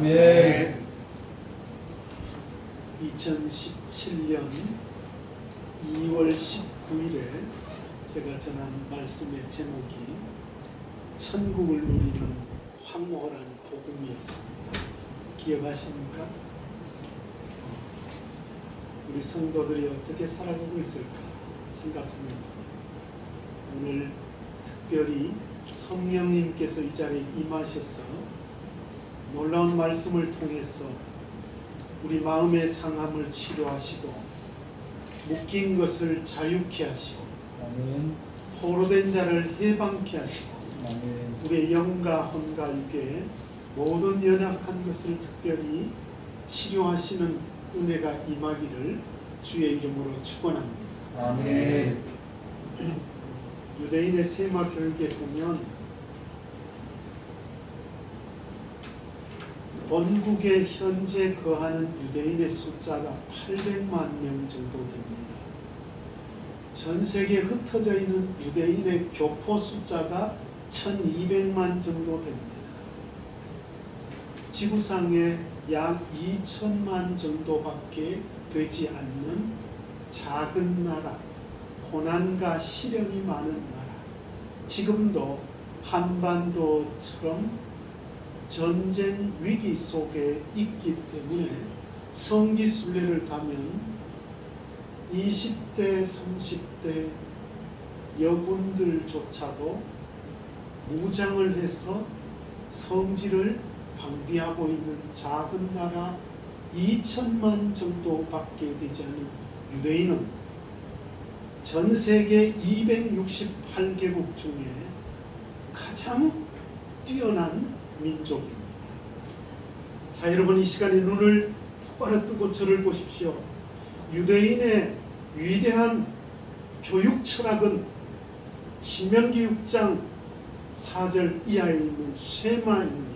아멘. 2017년 2월 19일에 제가 전한 말씀의 제목이 천국을 누리는 황홀한 복음이었습니다. 기억하십니까? 우리 성도들이 어떻게 살아가고 있을까 생각하면서 오늘 특별히 성령님께서 이 자리에 임하셔서 놀라운 말씀을 통해서 우리 마음의 상함을 치료하시고 묶인 것을 자유케 하시고 아멘. 포로된 자를 해방케 하시고 아멘. 우리의 영과 혼과 육의 모든 연약한 것을 특별히 치료하시는 은혜가 임하기를 주의 이름으로 축원합니다. 아멘. 유대인의 세마 결기에 보면 본국에 현재 거하는 유대인의 숫자가 800만 명 정도 됩니다. 전 세계에 흩어져 있는 유대인의 교포 숫자가 1200만 정도 됩니다. 지구상에 약 2000만 정도밖에 되지 않는 작은 나라, 고난과 시련이 많은 나라, 지금도 한반도처럼 전쟁 위기 속에 있기 때문에 성지순례를 가면 20대, 30대 여군들조차도 무장을 해서 성지를 방비하고 있는 작은 나라 2천만 정도밖에 되지 않은 유대인은 전 세계 268개국 중에 가장 뛰어난 민족입니다. 자, 여러분 이 시간에 눈을 똑바로 뜨고 저를 보십시오. 유대인의 위대한 교육 철학은 신명기 6장 4절 이하에 있는 쇠마입니다.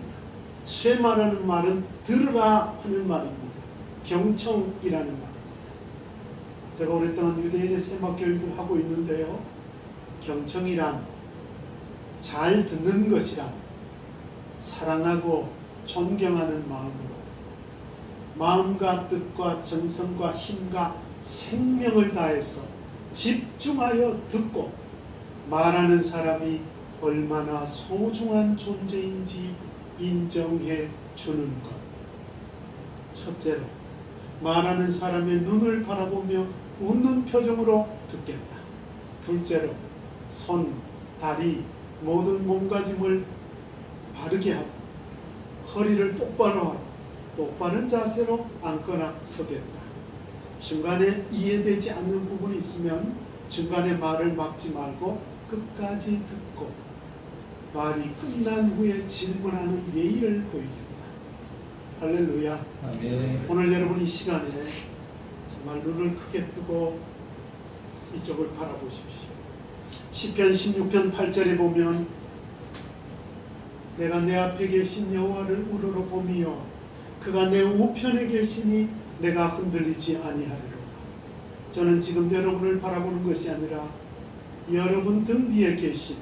쇠마라는 말은 들으라 하는 말입니다. 경청이라는 말입니다. 제가 오랫동안 유대인의 세마 교육을 하고 있는데요, 경청이란 잘 듣는 것이란 사랑하고 존경하는 마음으로 마음과 뜻과 정성과 힘과 생명을 다해서 집중하여 듣고 말하는 사람이 얼마나 소중한 존재인지 인정해 주는 것. 첫째로, 말하는 사람의 눈을 바라보며 웃는 표정으로 듣겠다. 둘째로, 손, 다리, 모든 몸가짐을 바르게 하고 허리를 똑바로 하고 똑바른 자세로 앉거나 서겠다. 중간에 이해되지 않는 부분이 있으면 중간에 말을 막지 말고 끝까지 듣고 말이 끝난 후에 질문하는 예의를 보이겠다. 할렐루야. 아멘. 오늘 여러분 이 시간에 정말 눈을 크게 뜨고 이쪽을 바라보십시오. 시편 16편 8절에 보면 내가 내 앞에 계신 여호와를 우러러 보며 그가 내 우편에 계시니 내가 흔들리지 아니하리로다. 저는 지금 여러분을 바라보는 것이 아니라 여러분 등 뒤에 계신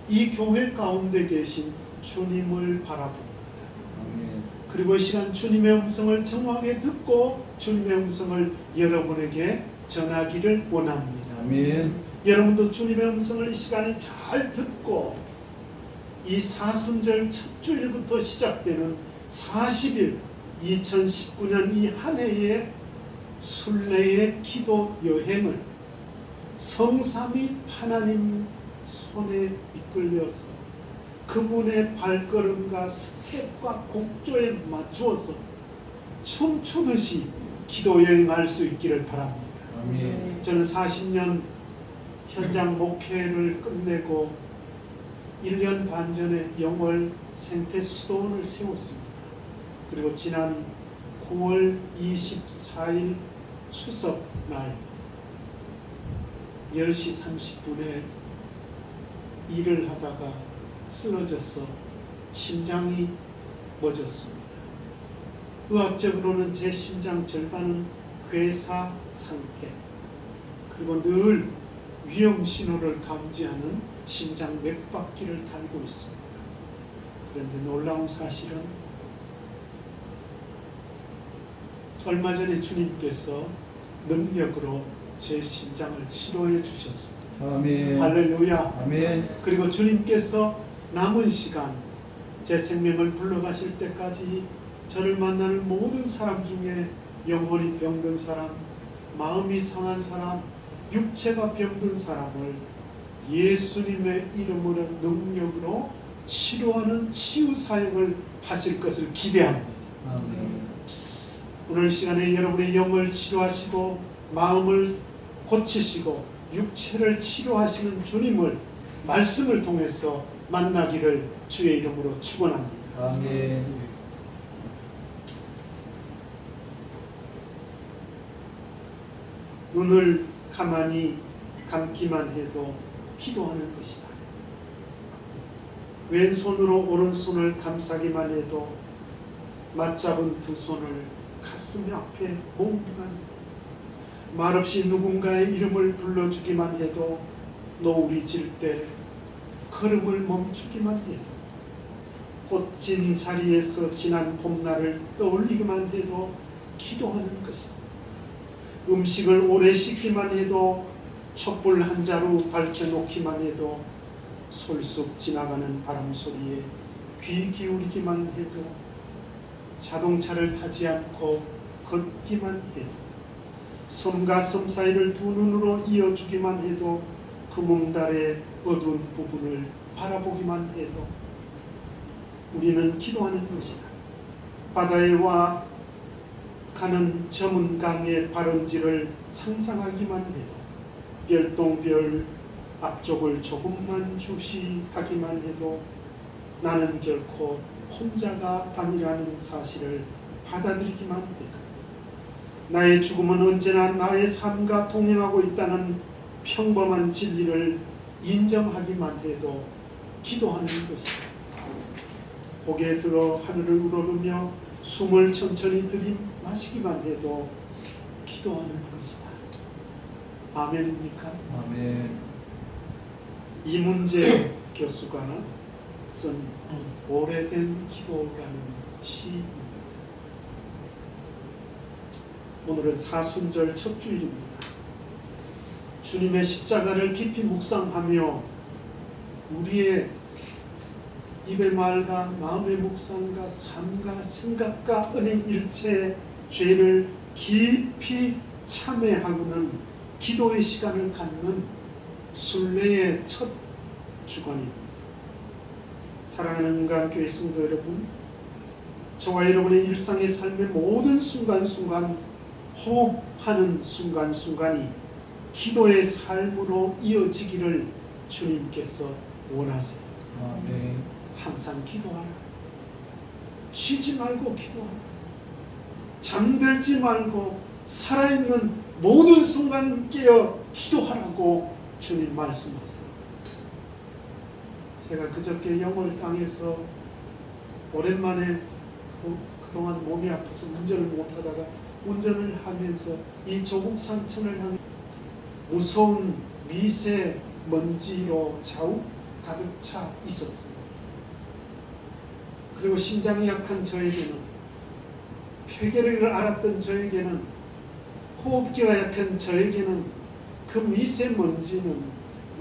이 교회 가운데 계신 주님을 바라봅니다. 아멘. 그리고 이 시간 주님의 음성을 정확하게 듣고 주님의 음성을 여러분에게 전하기를 원합니다. 아멘. 여러분도 주님의 음성을 이 시간에 잘 듣고 이 사순절 첫 주일부터 시작되는 40일 2019년 이 한 해의 순례의 기도 여행을 성삼위 하나님 손에 이끌려서 그분의 발걸음과 스텝과 곡조에 맞추어서 춤추듯이 기도 여행할 수 있기를 바랍니다. 아멘. 저는 40년 현장 목회를 끝내고 1년 반 전에 영월 생태 수도원을 세웠습니다. 그리고 지난 9월 24일 추석 날 10시 30분에 일을 하다가 쓰러져서 심장이 멎었습니다. 의학적으로는 제 심장 절반은 괴사 상태, 그리고 늘 위험 신호를 감지하는 심장 맥박기를 달고 있습니다. 그런데 놀라운 사실은 얼마 전에 주님께서 능력으로 제 심장을 치료해 주셨습니다. 아멘. 할렐루야. 아멘. 그리고 주님께서 남은 시간 제 생명을 불러가실 때까지 저를 만나는 모든 사람 중에 영혼이 병든 사람, 마음이 상한 사람, 육체가 병든 사람을 예수님의 이름으로 능력으로 치료하는 치유 사역을 하실 것을 기대합니다. 아멘. 오늘 시간에 여러분의 영을 치료하시고 마음을 고치시고 육체를 치료하시는 주님을 말씀을 통해서 만나기를 주의 이름으로 축원합니다. 아멘. 눈을 가만히 감기만 해도 기도하는 것이다. 왼손으로 오른손을 감싸기만 해도 맞잡은 두 손을 가슴 앞에 모으기만 해도 말없이 누군가의 이름을 불러주기만 해도 노을이 질 때 걸음을 멈추기만 해도 꽃진 자리에서 지난 봄날을 떠올리기만 해도 기도하는 것이다. 음식을 오래 식기만 해도 촛불 한 자루 밝혀놓기만 해도 솔솔 지나가는 바람 소리에 귀 기울이기만 해도 자동차를 타지 않고 걷기만 해도 섬과 섬 사이를 두 눈으로 이어주기만 해도 금음달의 어두운 부분을 바라보기만 해도 우리는 기도하는 것이다. 바다에 와 가는 저문 강의 발원지를 상상하기만 해도 별똥별 앞쪽을 조금만 주시하기만 해도 나는 결코 혼자가 아니라는 사실을 받아들이기만 해도 나의 죽음은 언제나 나의 삶과 동행하고 있다는 평범한 진리를 인정하기만 해도 기도하는 것이다. 고개 들어 하늘을 우러르며 숨을 천천히 들이마시기만 해도 기도하는 것이다. 아멘입니까? 아멘. 이문재 교수가 쓴 오래된 기도라는 시입니다. 오늘은 사순절 첫 주일입니다. 주님의 십자가를 깊이 묵상하며 우리의 입의 말과 마음의 묵상과 삶과 생각과 은혜 일체의 죄를 깊이 참회하고는 기도의 시간을 갖는 순례의 첫 주간입니다. 사랑하는 은가교회 성도 여러분, 저와 여러분의 일상의 삶의 모든 순간순간 호흡하는 순간순간이 기도의 삶으로 이어지기를 주님께서 원하세요. 아멘. 항상 기도하라. 쉬지 말고 기도하라. 잠들지 말고 살아있는 모든 순간 깨어 기도하라고 주님 말씀하세요. 제가 그저께 영월 땅에서 오랜만에 그동안 몸이 아파서 운전을 못하다가 운전을 하면서 이 조국 산천을 향해 무서운 미세먼지로 자욱 가득 차 있었어요. 그리고 심장이 약한 저에게는, 폐결핵을 앓았던 저에게는, 호흡기가 약한 저에게는 그 미세먼지는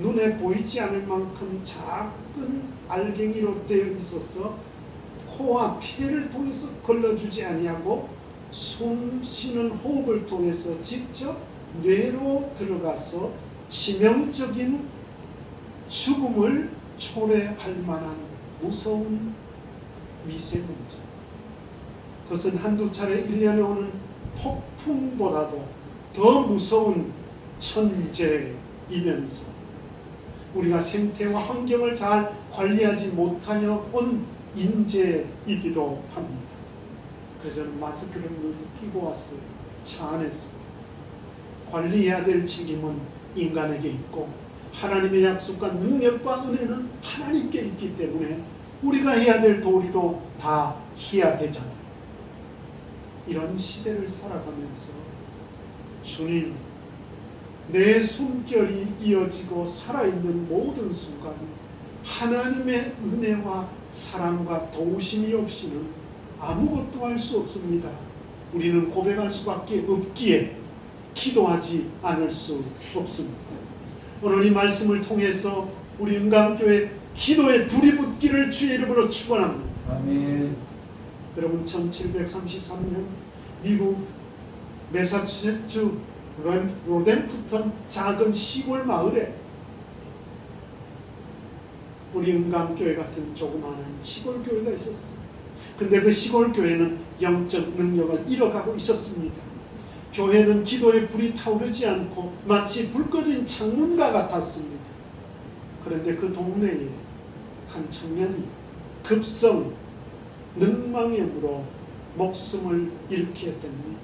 눈에 보이지 않을 만큼 작은 알갱이로 되어 있어서 코와 폐를 통해서 걸러주지 아니하고 숨 쉬는 호흡을 통해서 직접 뇌로 들어가서 치명적인 죽음을 초래할 만한 무서운 미세먼지. 그것은 한두 차례 1년에 오는 폭풍보다도 더 무서운 천재이면서 우리가 생태와 환경을 잘 관리하지 못하여 온 인재이기도 합니다. 그래서 저는 마스크를 끼고 왔어요. 차 안에서. 관리해야 될 책임은 인간에게 있고 하나님의 약속과 능력과 은혜는 하나님께 있기 때문에 우리가 해야 될 도리도 다 해야 되잖아요. 이런 시대를 살아가면서 주님, 내 숨결이 이어지고 살아있는 모든 순간 하나님의 은혜와 사랑과 도우심이 없이는 아무것도 할 수 없습니다. 우리는 고백할 수밖에 없기에 기도하지 않을 수 없습니다. 오늘 이 말씀을 통해서 우리 은강교회 기도에 불이 붙기를 주의 이름으로 축원합니다. 아멘. 여러분 1733년 미국 매사추세츠 로덴프턴 작은 시골 마을에 우리 은강교회 같은 조그마한 시골 교회가 있었어요. 근데 그 시골 교회는 영적 능력을 잃어가고 있었습니다. 교회는 기도의 불이 타오르지 않고 마치 불 꺼진 창문과 같았습니다. 그런데 그 동네에 한 청년이 급성 늑망염으로 목숨을 잃게 됩니다.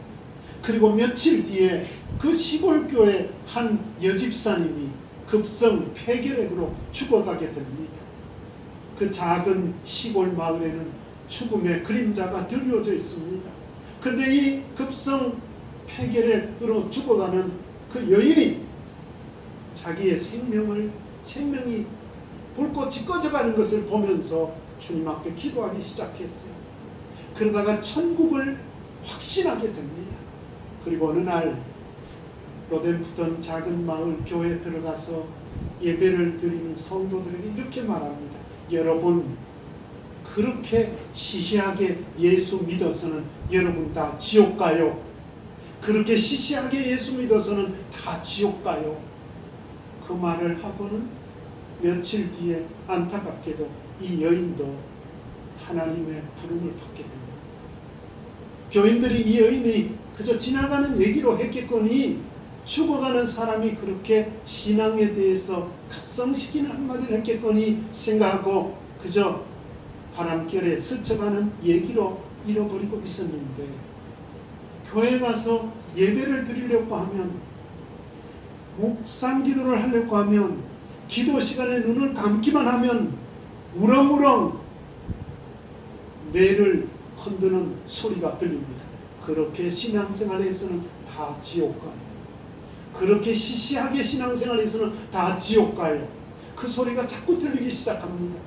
그리고 며칠 뒤에 그 시골교회 한 여집사님이 급성 폐결핵으로 죽어가게 됩니다. 그 작은 시골 마을에는 죽음의 그림자가 드리워져 있습니다. 그런데 이 급성 폐결핵으로 죽어가는 그 여인이 자기의 생명이 불꽃이 꺼져가는 것을 보면서 주님 앞에 기도하기 시작했어요. 그러다가 천국을 확신하게 됩니다. 그리고 어느 날 로덴프턴 작은 마을 교회에 들어가서 예배를 드리는 성도들에게 이렇게 말합니다. 여러분, 그렇게 시시하게 예수 믿어서는 여러분 다 지옥 가요. 그렇게 시시하게 예수 믿어서는 다 지옥 가요. 그 말을 하고는 며칠 뒤에 안타깝게도 이 여인도 하나님의 부름을 받게 됩니다. 교인들이 이 여인이 그저 지나가는 얘기로 했겠거니 죽어가는 사람이 그렇게 신앙에 대해서 각성시키는 한마디를 했겠거니 생각하고 그저 바람결에 스쳐가는 얘기로 잃어버리고 있었는데, 교회 가서 예배를 드리려고 하면, 묵상 기도를 하려고 하면, 기도 시간에 눈을 감기만 하면 우렁우렁 뇌를 흔드는 소리가 들립니다. 그렇게 신앙생활에서는 다 지옥 가요. 그렇게 시시하게 신앙생활에서는 다 지옥 가요. 그 소리가 자꾸 들리기 시작합니다.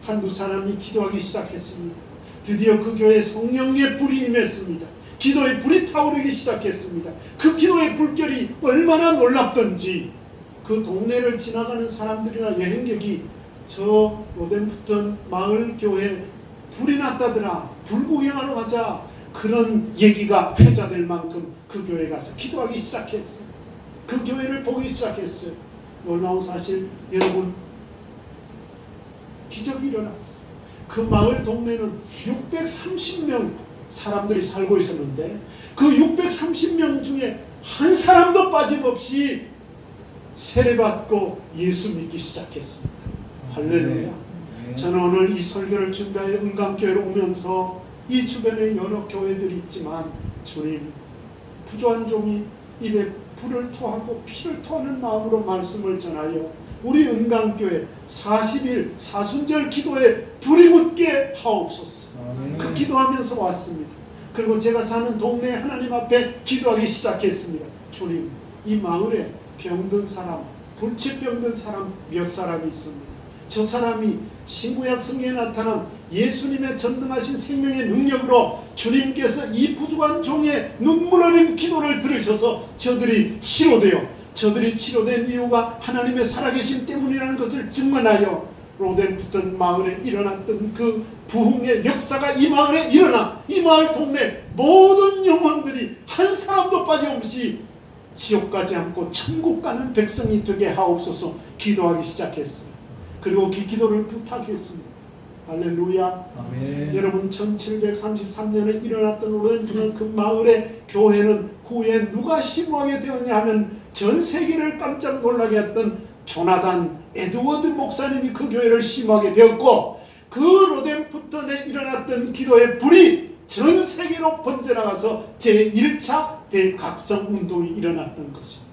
한두 사람이 기도하기 시작했습니다. 드디어 그 교회에 성령의 불이 임했습니다. 기도의 불이 타오르기 시작했습니다. 그 기도의 불결이 얼마나 놀랍던지 그 동네를 지나가는 사람들이나 여행객이 저 로덴프턴 마을 교회에 불이 났다더라, 불 구경하러 가자, 그런 얘기가 회자될 만큼 그 교회에 가서 기도하기 시작했어요. 그 교회를 보기 시작했어요. 놀라운 사실, 여러분, 기적이 일어났어요. 그 마을 동네는 630명 사람들이 살고 있었는데 그 630명 중에 한 사람도 빠짐없이 세례받고 예수 믿기 시작했습니다. 할렐루야. 저는 오늘 이 설교를 준비하여 은강교회로 오면서 이 주변에 여러 교회들이 있지만, 주님, 부조한 종이 입에 불을 토하고 피를 토하는 마음으로 말씀을 전하여 우리 은강교회 40일 사순절 기도에 불이 붙게 하옵소서. 그 기도하면서 왔습니다. 그리고 제가 사는 동네 하나님 앞에 기도하기 시작했습니다. 주님, 이 마을에 병든 사람, 불치병든 사람 몇 사람이 있습니다. 저 사람이 신구약 성경에 나타난 예수님의 전능하신 생명의 능력으로 주님께서 이 부족한 종의 눈물 어린 기도를 들으셔서 저들이 치료된 이유가 하나님의 살아계심 때문이라는 것을 증언하여 로덴프턴 마을에 일어났던 그 부흥의 역사가 이 마을에 일어나 이 마을 동네 모든 영혼들이 한 사람도 빠짐없이 지옥 가지 않고 천국 가는 백성이 되게 하옵소서 기도하기 시작했어요. 그리고 그 기도를 부탁했습니다. 할렐루야. 아멘. 여러분, 1733년에 일어났던 로덴프턴 그 마을의 교회는 후에 누가 심호하게 되었냐 하면 전 세계를 깜짝 놀라게 했던 조나단 에드워드 목사님이 그 교회를 심호하게 되었고, 그 로덴프턴에 일어났던 기도의 불이 전 세계로 번져나가서 제1차 대각성 운동이 일어났던 것입니다.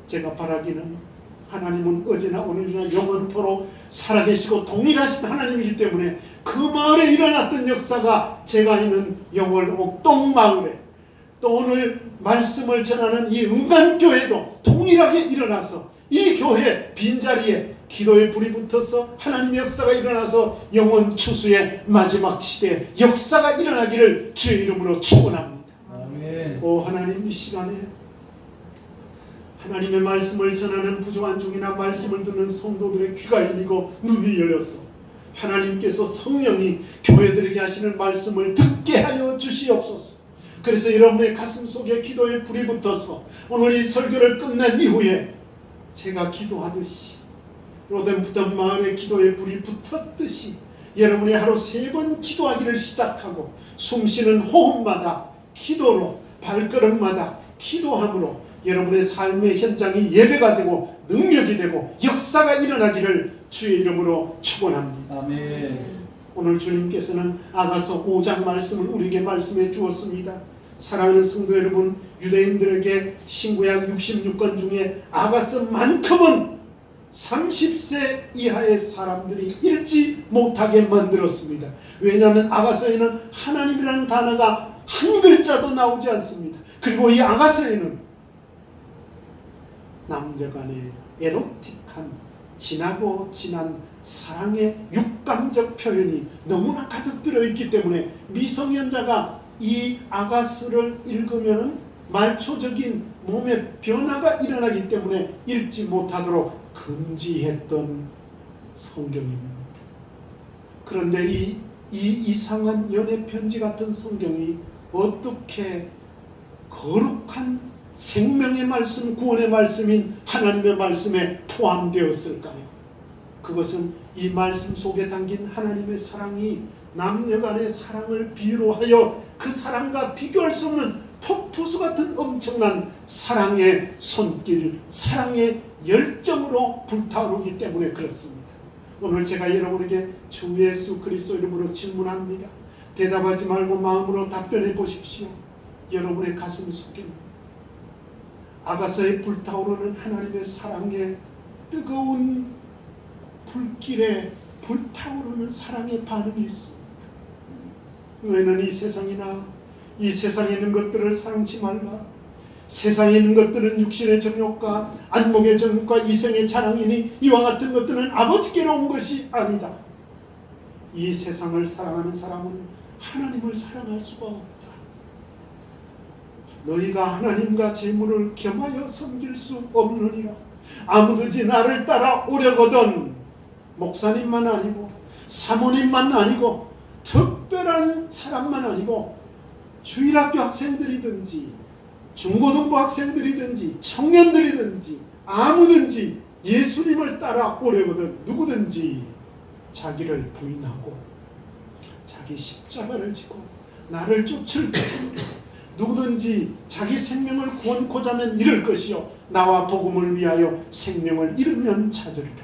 제가 바라기는 하나님은 어제나 오늘이나 영원토록 살아계시고 동일하신 하나님이기 때문에 그 마을에 일어났던 역사가 제가 있는 영월 옥동 마을에, 또 오늘 말씀을 전하는 이 은간교회도 동일하게 일어나서 이 교회 빈자리에 기도의 불이 붙어서 하나님의 역사가 일어나서 영원 추수의 마지막 시대 역사가 일어나기를 주의 이름으로 축원합니다. 아멘. 오 하나님, 이 시간에 하나님의 말씀을 전하는 부조한 종이나 말씀을 듣는 성도들의 귀가 열리고 눈이 열렸어. 하나님께서 성령이 교회들에게 하시는 말씀을 듣게 하여 주시옵소서. 그래서 여러분의 가슴 속에 기도의 불이 붙어서 오늘 이 설교를 끝낸 이후에 제가 기도하듯이 로덴푸던 마을에 기도의 불이 붙었듯이 여러분의 하루 3번 기도하기를 시작하고 숨쉬는 호흡마다 기도로, 발걸음마다 기도함으로 여러분의 삶의 현장이 예배가 되고 능력이 되고 역사가 일어나기를 주의 이름으로 축원합니다. 아멘. 오늘 주님께서는 아가서 5장 말씀을 우리에게 말씀해 주었습니다. 사랑하는 성도 여러분, 유대인들에게 신구약 66권 중에 아가서만큼은 30세 이하의 사람들이 읽지 못하게 만들었습니다. 왜냐하면 아가서에는 하나님이라는 단어가 한 글자도 나오지 않습니다. 그리고 이 아가서에는 남녀간의 에로틱한 진하고 진한 사랑의 육감적 표현이 너무나 가득 들어있기 때문에 미성년자가 이 아가서를 읽으면 말초적인 몸의 변화가 일어나기 때문에 읽지 못하도록 금지했던 성경입니다. 그런데 이 이상한 연애 편지 같은 성경이 어떻게 거룩한 생명의 말씀, 구원의 말씀인 하나님의 말씀에 포함되었을까요? 그것은 이 말씀 속에 담긴 하나님의 사랑이 남녀 간의 사랑을 비유로 하여 그 사랑과 비교할 수 없는 폭포수 같은 엄청난 사랑의 손길, 사랑의 열정으로 불타오르기 때문에 그렇습니다. 오늘 제가 여러분에게 주 예수 그리스도 이름으로 질문합니다. 대답하지 말고 마음으로 답변해 보십시오. 여러분의 가슴 속에 아가서에 불타오르는 하나님의 사랑의 뜨거운 불길에 불타오르는 사랑의 반응이 있습니다. 너희는 이 세상이나 이 세상에 있는 것들을 사랑치 말라. 세상에 있는 것들은 육신의 정욕과 안목의 정욕과 이성의 자랑이니 이와 같은 것들은 아버지께로 온 것이 아니다. 이 세상을 사랑하는 사람은 하나님을 사랑할 수가 없다. 너희가 하나님과 재물을 겸하여 섬길 수 없느니라. 아무든지 나를 따라 오려거든 목사님만 아니고 사모님만 아니고 특별한 사람만 아니고 주일학교 학생들이든지 중고등부 학생들이든지 청년들이든지 아무든지 예수님을 따라 오려거든 누구든지 자기를 부인하고 자기 십자가를 지고 나를 쫓을 것입니다. 누구든지 자기 생명을 구원코자 하면 잃을 것이요 나와 복음을 위하여 생명을 잃으면 찾으리라.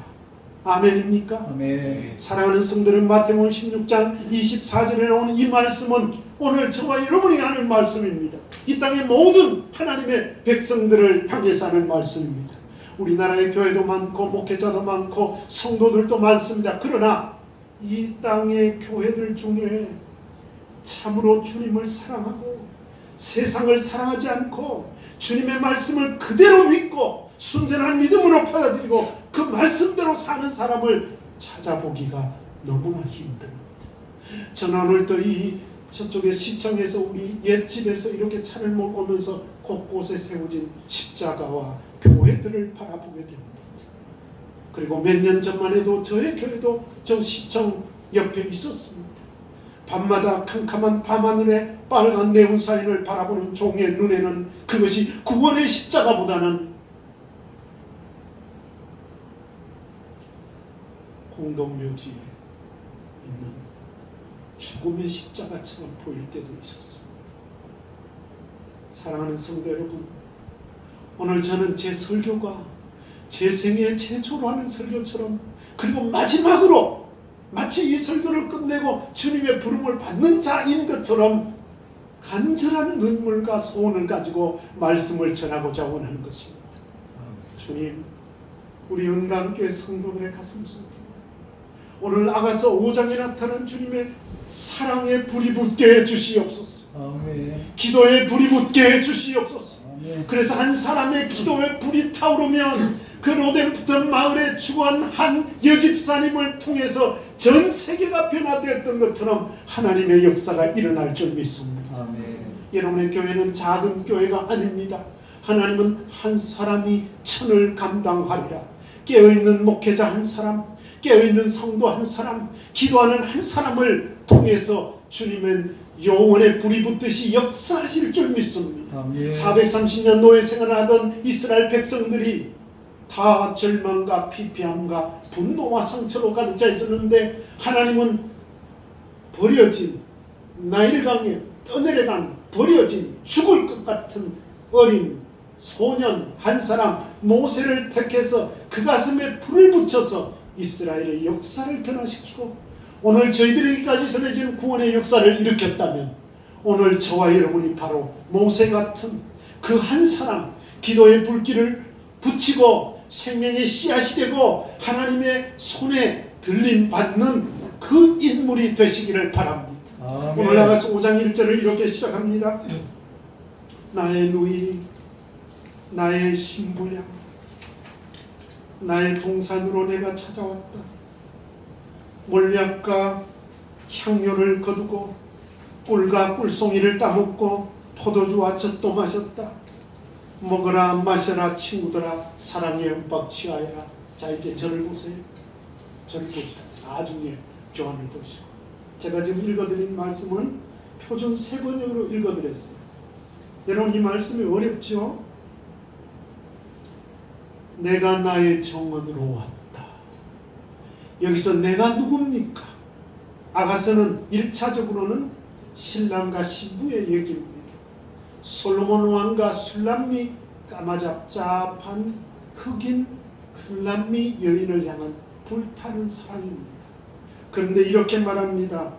아멘입니까? 아멘. 사랑하는 성도는 마태복음 16장 24절에 나오는 이 말씀은 오늘 저와 여러분이 하는 말씀입니다. 이 땅의 모든 하나님의 백성들을 향해서 하는 말씀입니다. 우리나라의 교회도 많고 목회자도 많고 성도들도 많습니다. 그러나 이 땅의 교회들 중에 참으로 주님을 사랑하고 세상을 사랑하지 않고 주님의 말씀을 그대로 믿고 순전한 믿음으로 받아들이고 그 말씀대로 사는 사람을 찾아보기가 너무나 힘듭니다. 저는 오늘도 저쪽에 시청에서 우리 옛집에서 이렇게 차를 몰고 오면서 곳곳에 세워진 십자가와 교회들을 바라보게 됩니다. 그리고 몇 년 전만 해도 저의 교회도 저 시청 옆에 있었습니다. 밤마다 캄캄한 밤하늘에 빨간 네온 사인을 바라보는 종의 눈에는 그것이 구원의 십자가보다는 공동묘지에 있는 죽음의 십자가처럼 보일 때도 있었습니다. 사랑하는 성도 여러분, 오늘 저는 제 설교가 제 생애에 최초로 하는 설교처럼 그리고 마지막으로 마치 이 설교를 끝내고 주님의 부름을 받는 자인 것처럼 간절한 눈물과 소원을 가지고 말씀을 전하고자 원하는 것입니다. 주님, 우리 은강교회 성도들의 가슴 속에 오늘 아가서 5장에 나타난 주님의 사랑의 불이 붙게 해주시옵소서. 아멘. 기도의 불이 붙게 해주시옵소서. 아멘. 그래서 한 사람의 기도의 불이 타오르면 그 로덴푸턴 마을에 죽은 한 여집사님을 통해서 전 세계가 변화되었던 것처럼 하나님의 역사가 일어날 줄 믿습니다. 아멘. 여러분의 교회는 작은 교회가 아닙니다. 하나님은 한 사람이 천을 감당하리라. 깨어있는 목회자 한 사람, 깨어있는 성도 한 사람, 기도하는 한 사람을 통해서 주님은 영원의 불이 붙듯이 역사하실 줄 믿습니다. 아멘. 430년 노예 생활을 하던 이스라엘 백성들이 다 절망과 피폐함과 분노와 상처로 가득 차 있었는데 하나님은 버려진 나일강에 떠내려간 버려진 죽을 것 같은 어린 소년 한 사람 모세를 택해서 그 가슴에 불을 붙여서 이스라엘의 역사를 변화시키고 오늘 저희들에게까지 전해지는 구원의 역사를 일으켰다면 오늘 저와 여러분이 바로 모세 같은 그 한 사람 기도의 불길을 붙이고 생명의 씨앗이 되고 하나님의 손에 들림 받는 그 인물이 되시기를 바랍니다. 아멘. 오늘 나가서 5장 1절을 이렇게 시작합니다. 나의 누이 나의 신부야 나의 동산으로 내가 찾아왔다. 몰약과 향료를 거두고 꿀과 꿀송이를 따먹고 포도주와 젖도 마셨다. 먹어라 마셔라 친구들아 사랑에 흠뻑 취하여라. 자 이제 저를 보세요. 저를 보세요. 나중에 교환을 보시고 제가 지금 읽어드린 말씀은 표준 3번역으로 읽어드렸어요. 여러분 이 말씀이 어렵죠? 내가 나의 정원으로 왔다. 여기서 내가 누굽니까? 아가서는 1차적으로는 신랑과 신부의 얘기입니다. 솔로몬 왕과 술람미 까마잡잡한 흑인 술람미 여인을 향한 불타는 사랑입니다. 그런데 이렇게 말합니다.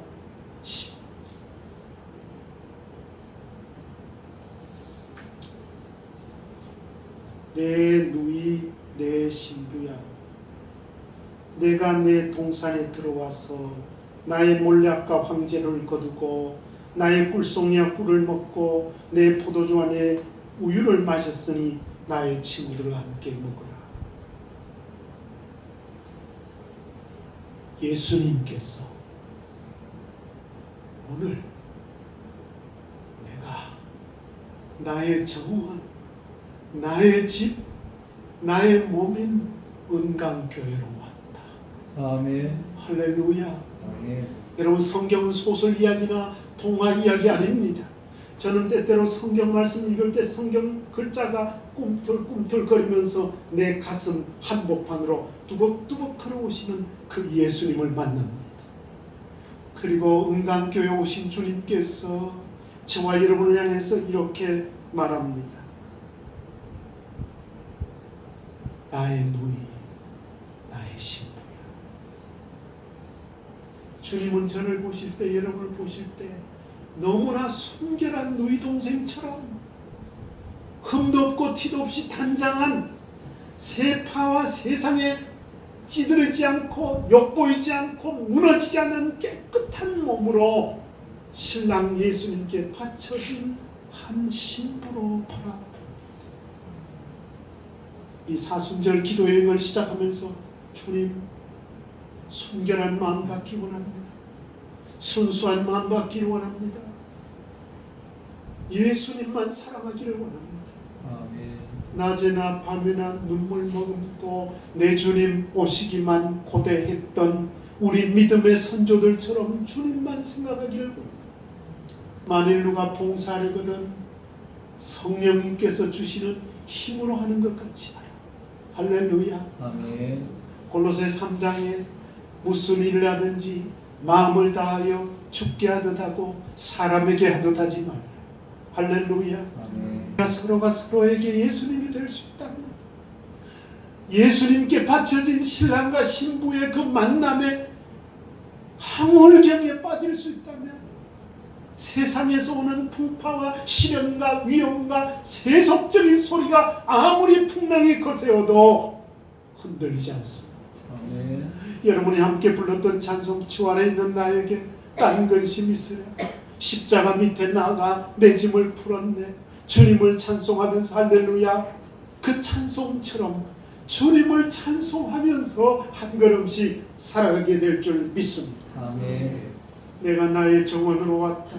내 누이 내 신부야 내가 내 동산에 들어와서 나의 몰약과 황제를 거두고 나의 꿀송이와 꿀을 먹고 내 포도주와 내 우유를 마셨으니 나의 친구들과 함께 먹으라. 예수님께서 오늘 내가 나의 정원 나의 집, 나의 몸인 은강교회로 왔다. 아멘. 할렐루야. 아멘. 여러분 성경은 소설 이야기나 동화 이야기 아닙니다. 저는 때때로 성경 말씀 읽을 때 성경 글자가 꿈틀꿈틀거리면서 내 가슴 한복판으로 뚜벅뚜벅 걸어오시는 그 예수님을 만납니다. 그리고 은강교회 오신 주님께서 저와 여러분을 향해서 이렇게 말합니다. 나의 누이, 나의 신부야. 주님은 저를 보실 때, 여러분을 보실 때 너무나 순결한 누이 동생처럼 흠도 없고 티도 없이 단장한 세파와 세상에 찌들지 않고 욕보이지 않고 무너지지 않는 깨끗한 몸으로 신랑 예수님께 바쳐진 한 신부로 바라. 이 사순절 기도 여행을 시작하면서 주님 순결한 마음 갖기 원합니다. 순수한 마음 갖기 원합니다. 예수님만 사랑하기를 원합니다. 아멘. 낮에나 밤에나 눈물 머금고 내 주님 오시기만 고대했던 우리 믿음의 선조들처럼 주님만 생각하기를 원합니다. 만일 누가 봉사하려거든 성령님께서 주시는 힘으로 하는 것 같이 하라. 할렐루야. 아멘. 골로새 3장에 무슨 일을 하든지 마음을 다하여 죽게 하듯 하고 사람에게 하듯 하지 말라. 할렐루야. 아멘. 서로가 서로에게 예수님이 될 수 있다면 예수님께 바쳐진 신랑과 신부의 그 만남에 항월경에 빠질 수 있다면 세상에서 오는 풍파와 시련과 위험과 세속적인 소리가 아무리 풍랑이 거세어도 흔들리지 않습니다. 아멘. 여러분이 함께 불렀던 찬송 주 안에 있는 나에게 딴 근심 있으랴 십자가 밑에 나가 내 짐을 풀었네. 주님을 찬송하면서 할렐루야 그 찬송처럼 주님을 찬송하면서 한 걸음씩 살아가게 될 줄 믿습니다. 아멘. 내가 나의 정원으로 왔다.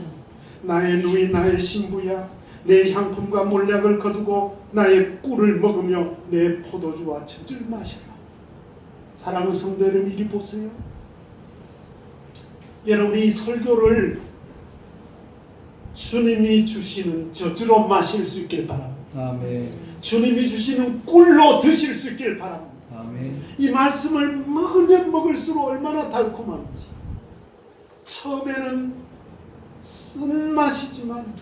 나의 누이 나의 신부야, 내 향품과 몰약을 거두고 나의 꿀을 먹으며 내 포도주와 젖을 마셔라. 사랑하는 성도 여러분, 이리 보세요. 여러분이 이 설교를 주님이 주시는 젖으로 마실 수 있길 바랍니다. 아멘. 주님이 주시는 꿀로 드실 수 있길 바랍니다. 아멘. 이 말씀을 먹으면 먹을수록 얼마나 달콤한지. 처음에는 쓴맛이지만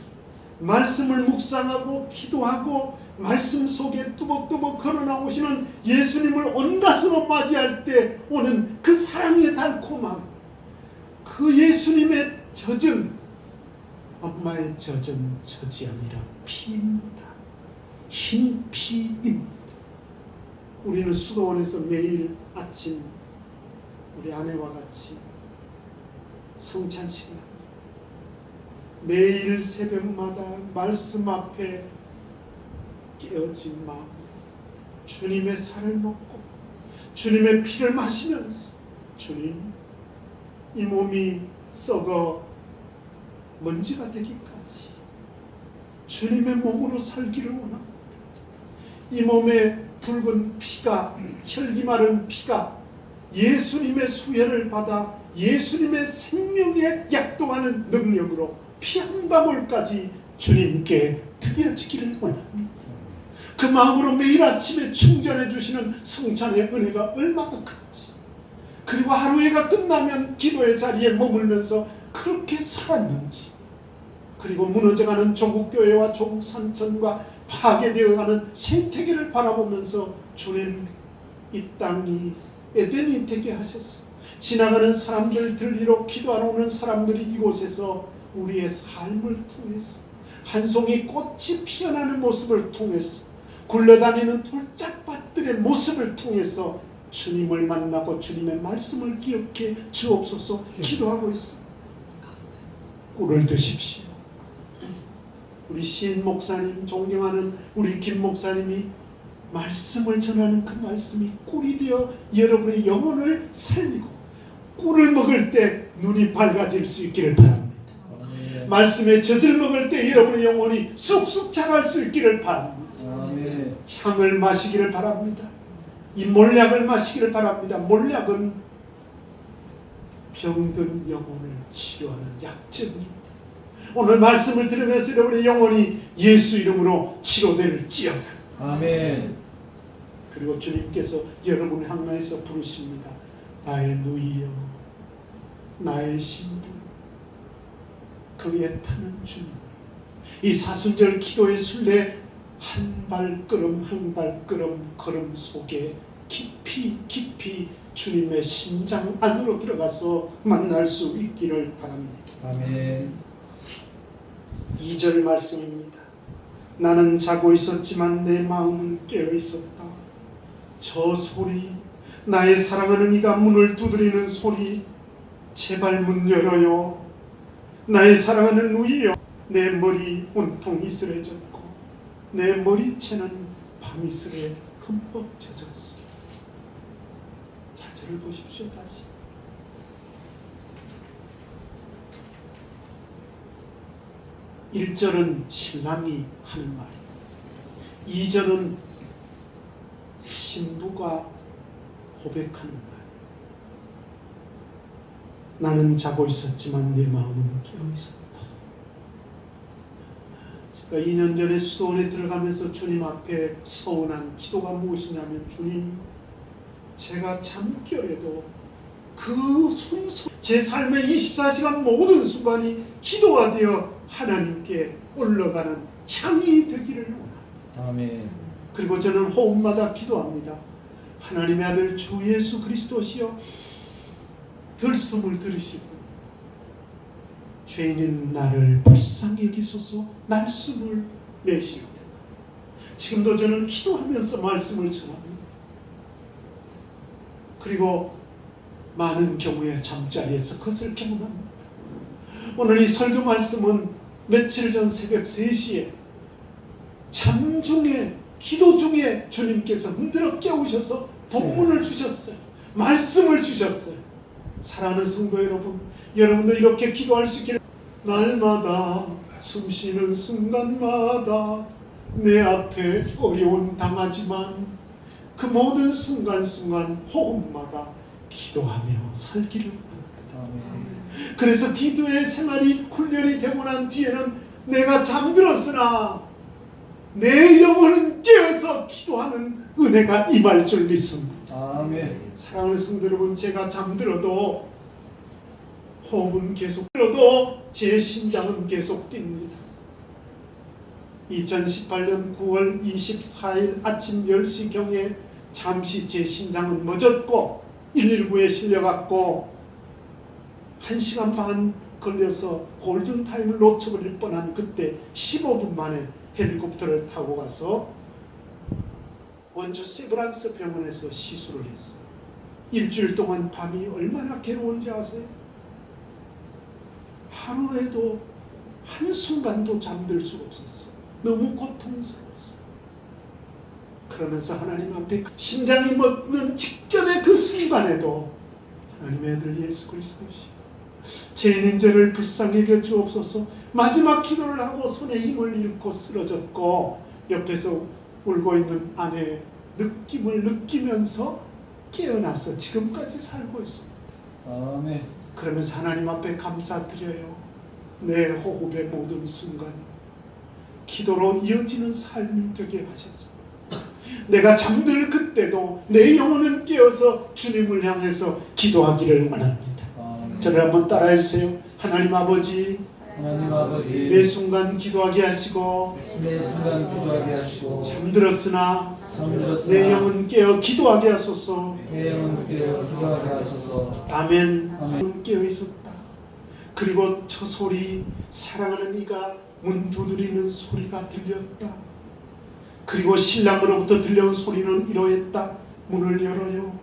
말씀을 묵상하고 기도하고 말씀 속에 뚜벅뚜벅 걸어나오시는 예수님을 온가수로 맞이할 때 오는 그 사랑의 달콤함, 그 예수님의 젖은 엄마의 젖은 젖이 아니라 피입니다. 흰 피입니다. 우리는 수도원에서 매일 아침 우리 아내와 같이 성찬식을 합니다. 매일 새벽마다 말씀 앞에 깨어진 마음, 주님의 살을 먹고 주님의 피를 마시면서, 주님, 이 몸이 썩어 먼지가 되기까지 주님의 몸으로 살기를 원합니다. 이 몸에 붉은 피가, 혈기 마른 피가 예수님의 수혈을 받아 예수님의 생명에 약동하는 능력으로 피 한 방울까지 주님께 드려지기를 원합니다. 그 마음으로 매일 아침에 충전해 주시는 성찬의 은혜가 얼마나 큰지, 그리고 하루해가 끝나면 기도의 자리에 머물면서 그렇게 살았는지, 그리고 무너져가는 조국교회와 조국산천과 파괴되어가는 생태계를 바라보면서 주님, 이 땅이 에덴이 되게 하셨어. 지나가는 사람들 들리러 기도하러 오는 사람들이 이곳에서 우리의 삶을 통해서, 한 송이 꽃이 피어나는 모습을 통해서, 굴러다니는 돌짝밭들의 모습을 통해서 주님을 만나고 주님의 말씀을 기억해 주옵소서 기도하고 있습니다. 꿀을 드십시오. 우리 신 목사님, 존경하는 우리 김 목사님이 말씀을 전하는 그 말씀이 꿀이 되어 여러분의 영혼을 살리고, 꿀을 먹을 때 눈이 밝아질 수 있기를 바랍니다. 아멘. 말씀의 젖을 먹을 때 여러분의 영혼이 쑥쑥 자랄 수 있기를 바랍니다. 아멘. 향을 마시기를 바랍니다. 이 몰약을 마시기를 바랍니다. 몰약은 병든 영혼을 치료하는 약점입니다. 오늘 말씀을 들으면서 여러분의 영혼이 예수 이름으로 치료될지어다. 아멘. 그리고 주님께서 여러분을 향해서 부르십니다. 나의 누이여, 나의 신부, 그의 타는 주님. 이 사순절 기도의 순례 한 발걸음 한 발걸음 걸음 속에 깊이 깊이 주님의 심장 안으로 들어가서 만날 수 있기를 바랍니다. 아멘. 2절 말씀입니다. 나는 자고 있었지만 내 마음은 깨어 있었다. 저 소리, 나의 사랑하는 이가 문을 두드리는 소리, 제발 문 열어요. 나의 사랑하는 누이여. 내 머리 온통 이슬해졌고 내 머리채는 밤이슬에 흠뻑 젖었어. 자절을 보십시오. 다시. (1절은) 신랑이 하는 말이에요. (2절은) 신부가 고백하는 말. 나는 자고 있었지만 내 마음은 깨어 있었다. 제가 2년 전에 수도원에 들어가면서 주님 앞에 서운한 기도가 무엇이냐면, 주님, 제가 잠결에도 그 순수 제 삶의 24시간 모든 순간이 기도가 되어 하나님께 올라가는 향이 되기를 원합니다. 아멘. 그리고 저는 호흡마다 기도합니다. 하나님의 아들 주 예수 그리스도시여, 들숨을 들으시고 죄인인 나를 불쌍히 여기소서 날숨을 내시오. 지금도 저는 기도하면서 말씀을 전합니다. 그리고 많은 경우에 잠자리에서 그것을 경험합니다. 오늘 이 설교 말씀은 며칠 전 새벽 3시에 잠 중에, 기도 중에 주님께서 흔들어 깨우셔서 본문을 주셨어요. 말씀을 주셨어요. 사랑하는 성도 여러분, 여러분도 이렇게 기도할 수 있기를. 날마다 숨쉬는 순간마다 내 앞에 어려움 당하지만 그 모든 순간순간 호흡마다 기도하며 살기를 원합니다. 아멘. 그래서 기도의 생활이 훈련이 되고 난 뒤에는 내가 잠들었으나 내 영혼은 깨어서 기도하는 은혜가 임할 줄 믿습니다. 아멘. 사랑하는 성도 여러분, 제가 잠들어도 호흡은 계속 들어도 제 심장은 계속 뜁니다. 2018년 9월 24일 아침 10시경에 잠시 제 심장은 멎었고 119에 실려갔고 1시간 반 걸려서 골든타임을 놓쳐버릴 뻔한 그때 15분 만에 헬리콥터를 타고 가서 원주 세브란스 병원에서 시술을 했어요. 일주일 동안 밤이 얼마나 괴로운지 아세요? 하루에도 한순간도 잠들 수가 없었어요. 너무 고통스러웠어요. 그러면서 하나님 앞에 심장이 멎는 직전의 그 순간에도 하나님의 아들 예수 그리스도시 죄인인 저를 불쌍히 여겨 주옵소서. 마지막 기도를 하고 손에 힘을 잃고 쓰러졌고 옆에서 울고 있는 아내의 느낌을 느끼면서 깨어나서 지금까지 살고 있습니다. 아멘. 그러면서 하나님 앞에 감사드려요. 내 호흡의 모든 순간 기도로 이어지는 삶이 되게 하셔서 내가 잠들 그때도 내 영혼은 깨어서 주님을 향해서 기도하기를 원합니다. 아멘. 저를 한번 따라해 주세요. 하나님 아버지, 하나님 아버지, 매 순간 기도하게 하시고 매 순간 기도하게 하시고 잠들었으나 잠들었으나 내 영혼 깨어 기도하게 하소서. 내 영혼 깨어 기도하게 하소서. 아멘. 아멘. 깨어 있었다. 그리고 저 소리, 사랑하는 이가 문 두드리는 소리가 들렸다. 그리고 신랑으로부터 들려온 소리는 이러했다. 문을 열어요.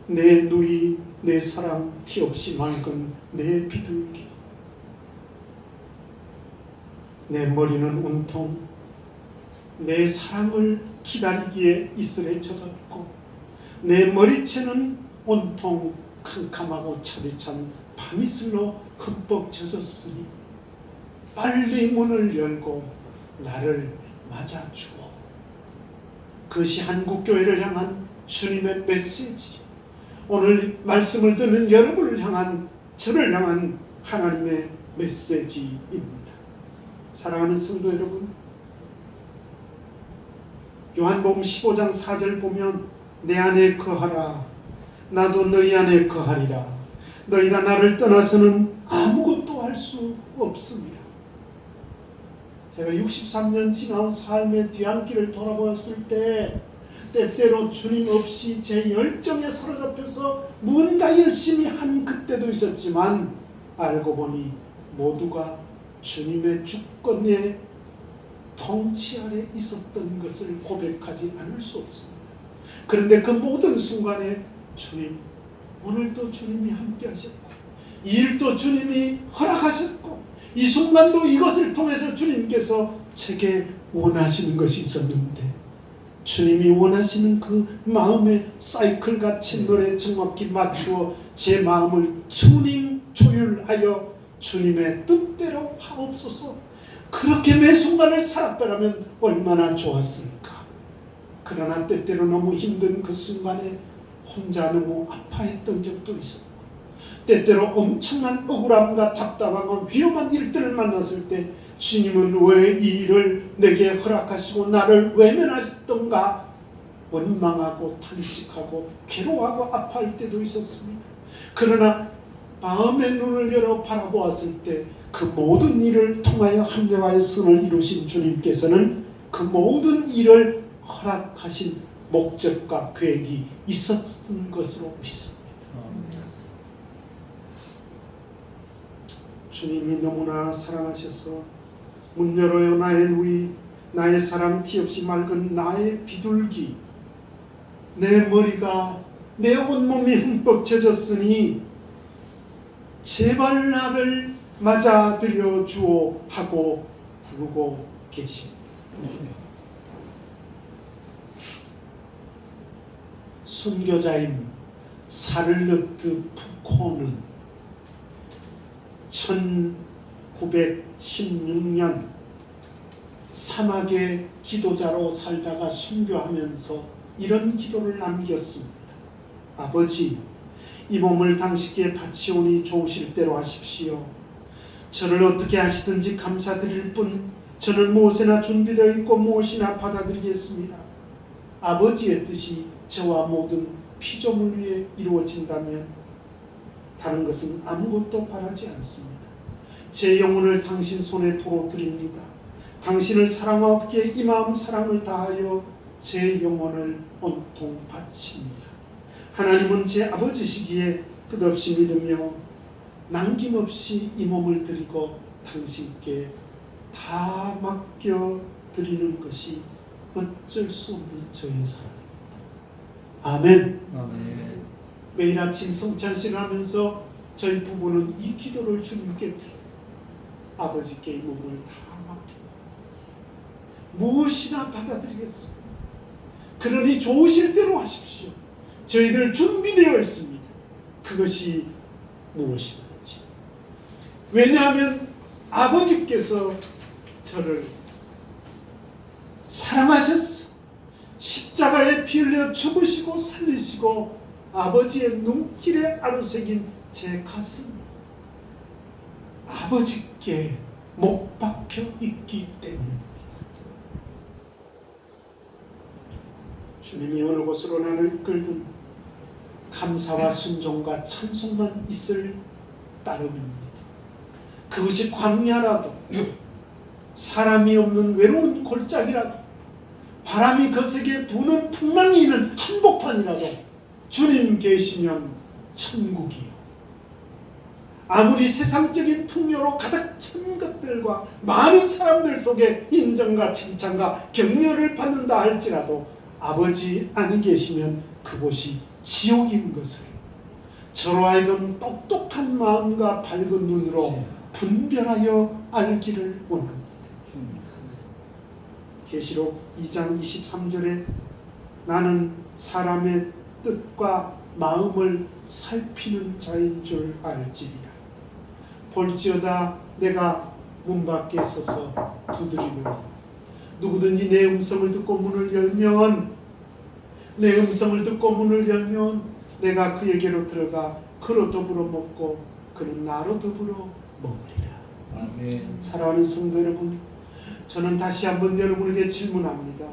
내 누이, 내 사랑, 티 없이 맑은 내 비둘기. 내 머리는 온통 내 사랑을 기다리기에 이슬에 젖었고 내 머리채는 온통 캄캄하고 차디찬 밤이슬로 흠뻑 젖었으니 빨리 문을 열고 나를 맞아주오. 그것이 한국교회를 향한 주님의 메시지, 오늘 말씀을 듣는 여러분을 향한, 저를 향한 하나님의 메시지입니다. 사랑하는 성도 여러분, 요한복음 15장 4절 보면 내 안에 거하라 나도 너희 안에 거하리라. 너희가 나를 떠나서는 아무것도 할 수 없습니다. 제가 63년 지나온 삶의 뒤안길을 돌아보았을 때 때때로 주님 없이 제 열정에 사로잡혀서 무언가 열심히 한 그때도 있었지만 알고 보니 모두가 주님의 주권의 통치 아래 있었던 것을 고백하지 않을 수 없습니다. 그런데 그 모든 순간에 주님, 오늘도 주님이 함께 하셨고 이 일도 주님이 허락하셨고 이 순간도 이것을 통해서 주님께서 제게 원하시는 것이 있었는데 주님이 원하시는 그 마음의 사이클같이 노래 정확히 맞추어 제 마음을 튜닝 조율하여 주님의 뜻대로 하옵소서. 그렇게 매 순간을 살았더라면 얼마나 좋았을까. 그러나 때때로 너무 힘든 그 순간에 혼자 너무 아파했던 적도 있었고 때때로 엄청난 억울함과 답답함과 위험한 일들을 만났을 때 주님은 왜 이 일을 내게 허락하시고 나를 외면하셨던가 원망하고 탄식하고 괴로워하고 아파할 때도 있었습니다. 그러나 마음의 눈을 열어 바라보았을 때 그 모든 일을 통하여 합력하여 선을 이루신 주님께서는 그 모든 일을 허락하신 목적과 계획이 있었던 것으로 믿습니다. 주님이 너무나 사랑하셔서 문 열어요 나의 누이, 나의 사랑 티 없이 맑은 나의 비둘기. 내 머리가 내 온몸이 흠뻑 젖었으니 제발 나를 맞아들여 주오 하고 부르고 계십니다. 순교자인 사를르트 푸코는 1916년 사막의 기도자로 살다가 순교하면서 이런 기도를 남겼습니다. 아버지, 이 몸을 당신께 바치오니 좋으실 대로 하십시오. 저를 어떻게 하시든지 감사드릴 뿐 저는 무엇이나 준비되어 있고 무엇이나 받아들이겠습니다. 아버지의 뜻이 저와 모든 피조물 위에 이루어진다면 다른 것은 아무것도 바라지 않습니다. 제 영혼을 당신 손에 도로 드립니다. 당신을 사랑하옵기에 이 마음 사랑을 다하여 제 영혼을 온통 바칩니다. 하나님은 제 아버지시기에 끝없이 믿으며 남김없이 이 몸을 드리고 당신께 다 맡겨 드리는 것이 어쩔 수 없는 저의 사랑입니다. 아멘. 아멘. 매일 아침 성찬식을 하면서 저희 부부는 이 기도를 주님께 드려요. 아버지께 이 몸을 다 맡겨 무엇이나 받아들이겠습니다. 그러니 좋으실 대로 하십시오. 저희들 준비되어 있습니다. 그것이 무엇이든지. 왜냐하면 아버지께서 저를 사랑하셨어. 십자가에 피 흘려 죽으시고 살리시고 아버지의 눈길에 아로새긴 제 가슴 아버지께 못 박혀 있기 때문입니다. 주님이 어느 곳으로 나를 이끌든 감사와 순종과 찬송만 있을 따름입니다. 그것이 광야라도 사람이 없는 외로운 골짜기라도 바람이 거세게 부는 풍랑이 있는 한복판이라도 주님 계시면 천국이요. 아무리 세상적인 풍요로 가득 찬 것들과 많은 사람들 속에 인정과 칭찬과 격려를 받는다 할지라도 아버지 안에 계시면 그곳이 지옥인 것을 저로 하여금 똑똑한 마음과 밝은 눈으로 분별하여 알기를 원합니다. 계시록 2장 23절에 나는 사람의 뜻과 마음을 살피는 자인 줄 알지니라. 볼지어다 내가 문 밖에 서서 두드리노니 누구든지 내 음성을 듣고 문을 열면 내가 그에게로 들어가 그로 더불어 먹고 그는 나로 더불어 먹으리라. 아멘. 사랑하는 성도 여러분, 저는 다시 한번 여러분에게 질문합니다.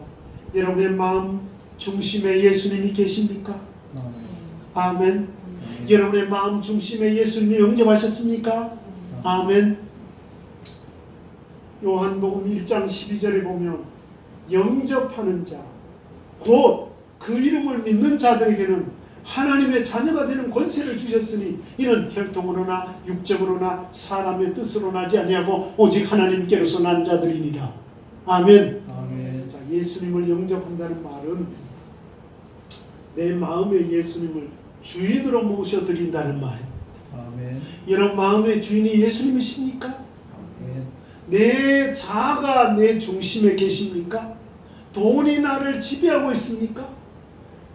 여러분의 마음 중심에 예수님이 계십니까? 아멘. 여러분의 마음 중심에 예수님이 영접하셨습니까? 아멘. 요한복음 1장 12절에 보면 영접하는 자, 곧 그 이름을 믿는 자들에게는 하나님의 자녀가 되는 권세를 주셨으니 이는 혈통으로나 육적으로나 사람의 뜻으로 나지 아니하고 오직 하나님께로서 난 자들이니라. 아멘. 아멘. 자, 예수님을 영접한다는 말은 내 마음에 예수님을 주인으로 모셔드린다는 말입니다. 아멘. 여러분 마음의 주인이 예수님이십니까? 아멘. 내 자아가 내 중심에 계십니까? 돈이 나를 지배하고 있습니까?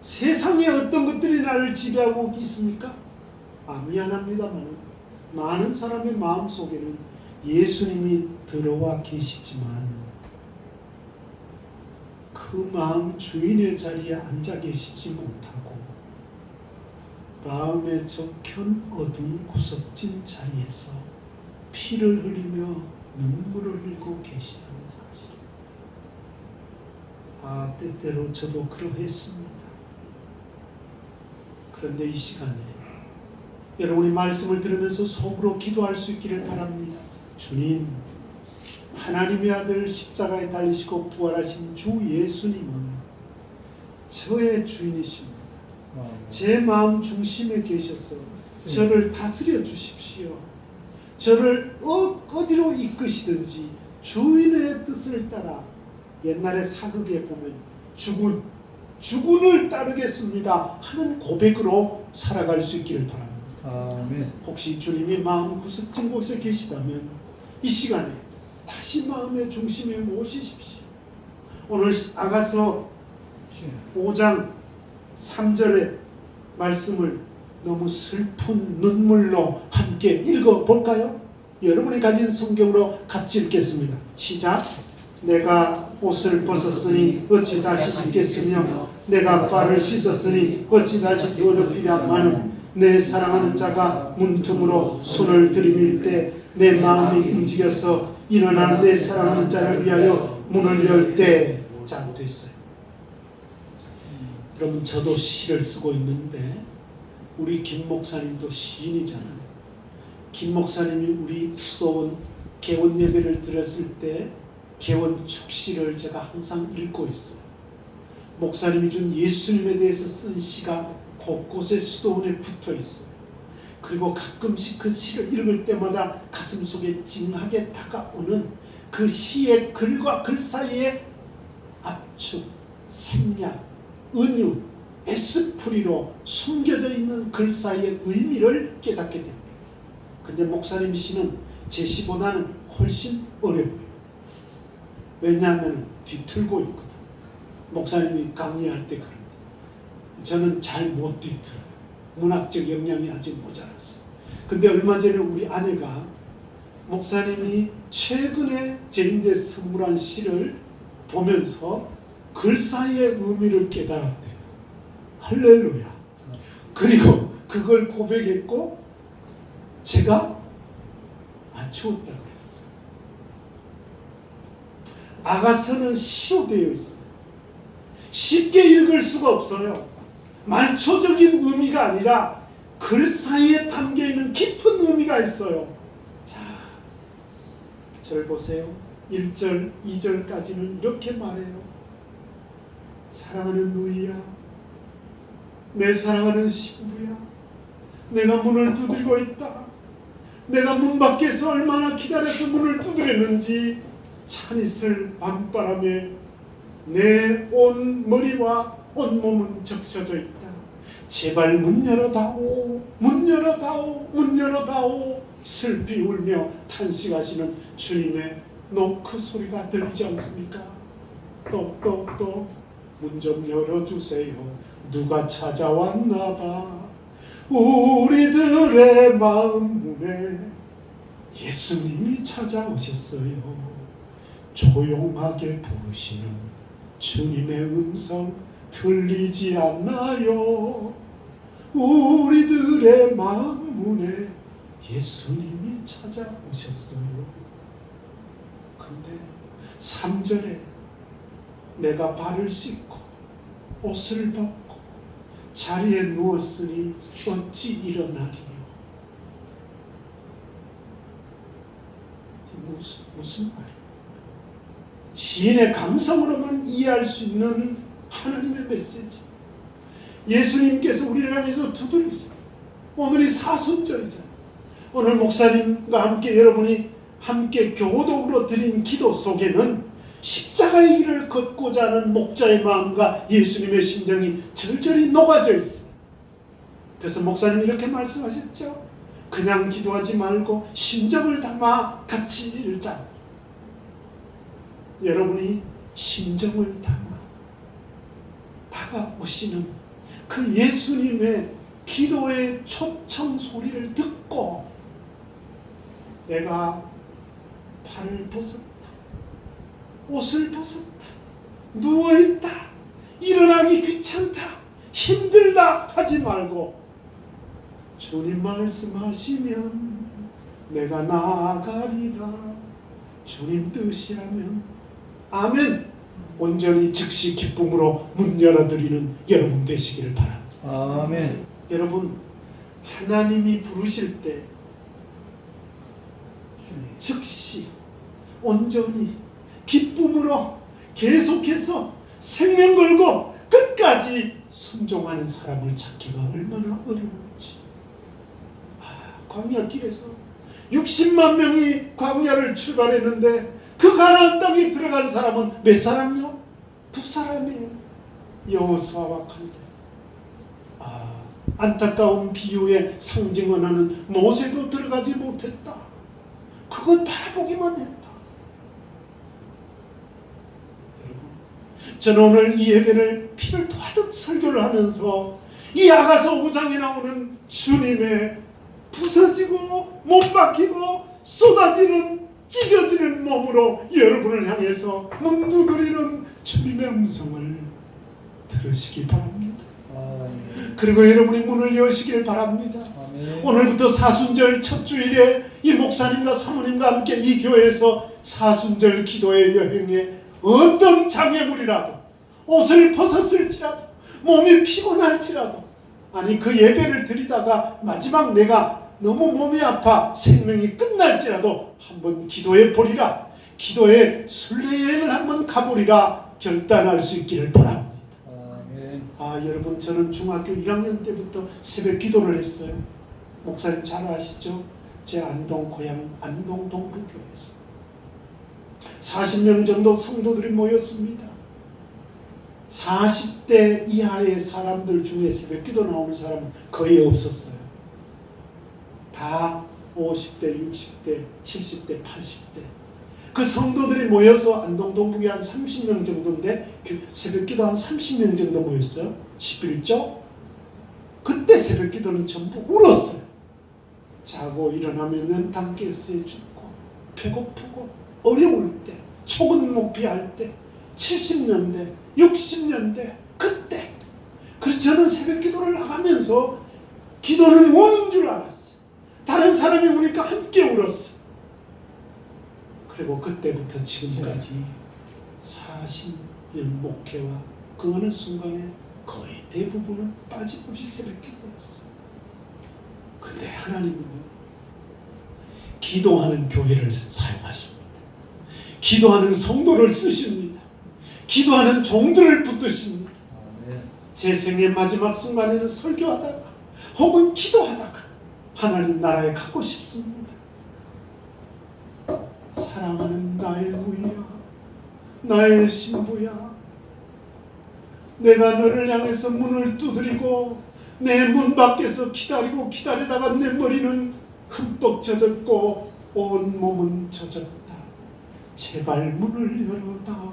세상의 어떤 것들이 나를 지배하고 있습니까? 미안합니다만 많은 사람의 마음속에는 예수님이 들어와 계시지만 그 마음 주인의 자리에 앉아 계시지 못하고 마음의 적현 어두운 구석진 자리에서 피를 흘리며 눈물을 흘리고 계시다는 사실. 때때로 저도 그러했습니다. 그런데 이 시간에 여러분이 말씀을 들으면서 속으로 기도할 수 있기를 바랍니다. 주님, 하나님의 아들 십자가에 달리시고 부활하신 주 예수님은 저의 주인이십니다. 제 마음 중심에 계셔서 저를 다스려 주십시오. 저를 어디로 이끄시든지 주인의 뜻을 따라 옛날에 사극에 보면 주군을 따르겠습니다 하는 고백으로 살아갈 수 있기를 바랍니다. 아멘. 혹시 주님이 마음 구석진 곳에 계시다면 이 시간에 다시 마음의 중심에 모시십시오. 오늘 아가서 5장 3절의 말씀을 너무 슬픈 눈물로 함께 읽어볼까요? 여러분이 가진 성경으로 같이 읽겠습니다. 시작. 내가 옷을 벗었으니 어찌 다시 씻겠으며 내가 발을 씻었으니 어찌 다시 더럽히랴마는 내 사랑하는 자가 문틈으로 손을 들이밀 때 내 마음이 움직여서 일어나 내 사랑하는 자를 위하여 문을 열 때 자 됐어요. 여러분 저도 시를 쓰고 있는데 우리 김 목사님도 시인이잖아요. 김 목사님이 우리 수도원 개원 예배를 드렸을 때 개원 축시를 제가 항상 읽고 있어요. 목사님이 준 예수님에 대해서 쓴 시가 곳곳에 수도원에 붙어 있어요. 그리고 가끔씩 그 시를 읽을 때마다 가슴 속에 찡하게 다가오는 그 시의 글과 글 사이에 압축, 생략, 은유, 에스프리로 숨겨져 있는 글 사이의 의미를 깨닫게 됩니다. 근데 목사님 시는 제 시보다는 훨씬 어려워요. 왜냐하면 뒤틀고 있거든. 목사님이 강의할 때 그런데 저는 잘 못 뒤틀어요. 문학적 역량이 아직 모자랐어요. 근데 얼마 전에 우리 아내가 목사님이 최근에 제인데 선물한 시를 보면서 글 사이의 의미를 깨달았대요. 할렐루야. 그리고 그걸 고백했고 제가 맞추었다고 그랬어요. 아가서는 시로 되어 있어요. 쉽게 읽을 수가 없어요. 말초적인 의미가 아니라 글 사이에 담겨있는 깊은 의미가 있어요. 자, 절 보세요. 1절, 2절까지는 이렇게 말해요. 사랑하는 누이야, 내 사랑하는 신부야, 내가 문을 두드리고 있다. 내가 문 밖에서 얼마나 기다려서 문을 두드렸는지 찬이슬 밤바람에 내 온 머리와 온몸은 적셔져 있다. 제발 문 열어다오, 문 열어다오, 문 열어다오. 슬피 울며 탄식하시는 주님의 노크 소리가 들리지 않습니까? 또 문 좀 열어주세요. 누가 찾아왔나봐. 우리들의 마음 문에 예수님이 찾아오셨어요. 조용하게 부르시는 주님의 음성 들리지 않나요? 우리들의 마음 문에 예수님이 찾아오셨어요. 근데 3절에 내가 발을 씻고 옷을 벗고 자리에 누웠으니 어찌 일어나리요? 무슨 말이에요? 시인의 감성으로만 이해할 수 있는 하나님의 메시지. 예수님께서 우리를 향해서 두드리세요. 오늘이 사순절이잖아요. 오늘 목사님과 함께 여러분이 함께 교독으로 드린 기도 속에는 십자가의 길을 걷고자 하는 목자의 마음과 예수님의 심정이 절절히 녹아져 있어요. 그래서 목사님이 이렇게 말씀하셨죠. 그냥 기도하지 말고 심정을 담아 같이 읽자. 여러분이 심정을 담아 다가오시는 그 예수님의 기도의 초청 소리를 듣고 내가 발을 벗었다, 옷을 벗었다, 누워있다, 일어나기 귀찮다, 힘들다 하지 말고 주님 말씀하시면 내가 나아가리라. 주님 뜻이라면 아멘. 온전히 즉시 기쁨으로 문 열어드리는 여러분 되시기를 바랍니다. 아멘. 여러분, 하나님이 부르실 때 즉시 온전히 기쁨으로 계속해서 생명 걸고 끝까지 순종하는 사람을 찾기가 얼마나 어려운지. 광야길에서 60만 명이 광야를 출발했는데 그 가나안 땅에 들어간 사람은 몇 사람이요? 2사람이에요. 여호수아와 칼렙. 안타까운 비유의 상징 하나는 모세도 들어가지 못했다. 그건 바라보기만 했다. 여러분, 저는 오늘 이 예배를 피를 토하듯 설교를 하면서 이 아가서 5장에 나오는 주님의 부서지고 못 박히고 쏟아지는 찢어지는 몸으로 여러분을 향해서 문 두드리는 주님의 음성을 들으시기 바랍니다. 아멘. 그리고 여러분이 문을 여시길 바랍니다. 아멘. 오늘부터 사순절 첫 주일에 이 목사님과 사모님과 함께 이 교회에서 사순절 기도의 여행에 어떤 장애물이라도 옷을 벗었을지라도 몸이 피곤할지라도 아니 그 예배를 드리다가 마지막 내가 너무 몸이 아파 생명이 끝날지라도 한번 기도해 보리라, 기도의 순례여행을 한번 가보리라 결단할 수 있기를 바랍니다. 아멘. 여러분, 저는 중학교 1학년 때부터 새벽 기도를 했어요. 목사님 잘 아시죠? 제 안동 고향 안동 동부교회에서 40명 정도 성도들이 모였습니다. 40대 이하의 사람들 중에 새벽 기도 나오는 사람은 거의 없었어요. 다 50대, 60대, 70대, 80대. 그 성도들이 모여서 안동 동북에 한 30명 정도인데 새벽 기도 한 30명 정도 모였어요. 11조. 그때 새벽 기도는 전부 울었어요. 자고 일어나면 담가스에 죽고 배고프고 어려울 때, 초근 목피할 때, 70년대, 60년대 그때. 그래서 저는 새벽 기도를 나가면서 기도는 우는 줄 알았어요. 다른 사람이 우니까 함께 울었어요. 그리고 그때부터 지금까지 40년 목회와 그 어느 순간에 거의 대부분은 빠짐없이 새벽 기도했어요. 근데 하나님은 기도하는 교회를 사용하십니다. 기도하는 성도를 쓰십니다. 기도하는 종들을 붙드십니다. 아멘. 제 생의 마지막 순간에는 설교하다가 혹은 기도하다가 하나님 나라에 가고 싶습니다. 사랑하는 나의 누이야, 나의 신부야, 내가 너를 향해서 문을 두드리고 내 문 밖에서 기다리다가 내 머리는 흠뻑 젖었고 온 몸은 젖었다. 제발 문을 열어다오.